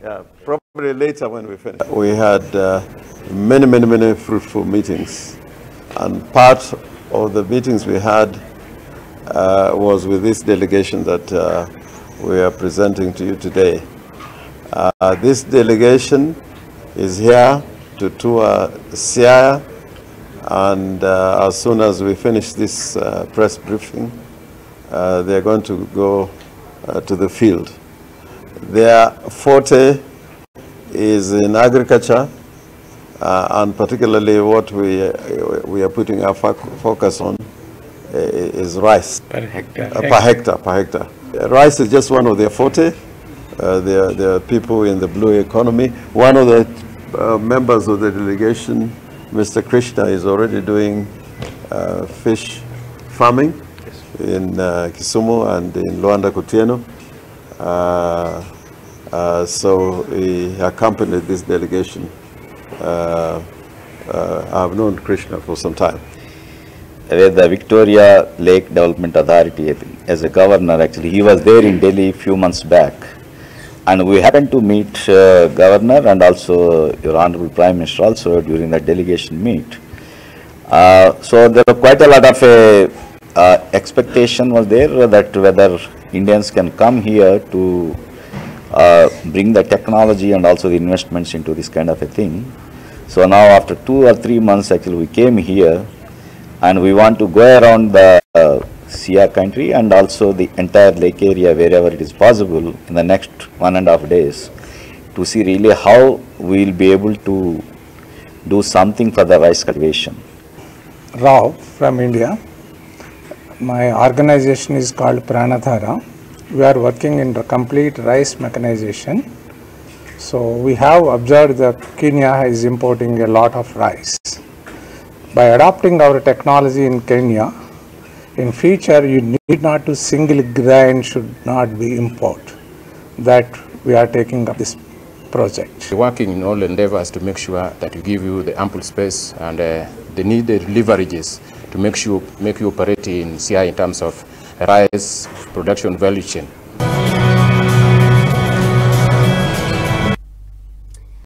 Yeah, probably later when we finish. We had many fruitful meetings, and part of the meetings we had was with this delegation that we are presenting to you today. This delegation is here to tour Siaya, and as soon as we finish this press briefing, they're going to go to the field. Their forte is in agriculture, and particularly what we are putting our focus on is rice. Per hectare. Per hectare. Rice is just one of their forte. There are people in the blue economy. One of the members of the delegation, Mr. Krishna, is already doing fish farming in Kisumu and in Luanda Kutieno. So he accompanied this delegation. I've known Krishna for some time. With the Victoria Lake Development Authority, as a governor, actually, he was there in Delhi a few months back. And we happened to meet Governor and also your Honorable Prime Minister also during that delegation meet. So there were quite a lot of expectation was there that whether Indians can come here to bring the technology and also the investments into this kind of a thing. So now after 2 or 3 months actually we came here and we want to go around the Siaya country and also the entire lake area wherever it is possible in the next 1.5 days to see really how we will be able to do something for the rice cultivation. Rao from India. My organization is called Pranadhara. We are working in the complete rice mechanization. So we have observed that Kenya is importing a lot of rice. By adopting our technology in Kenya, in future you need not to single grain should not be import. That we are taking up this project. We're working in all endeavors to make sure that we give you the ample space and the needed leverages to make you operate in Siaya in terms of rice production value chain.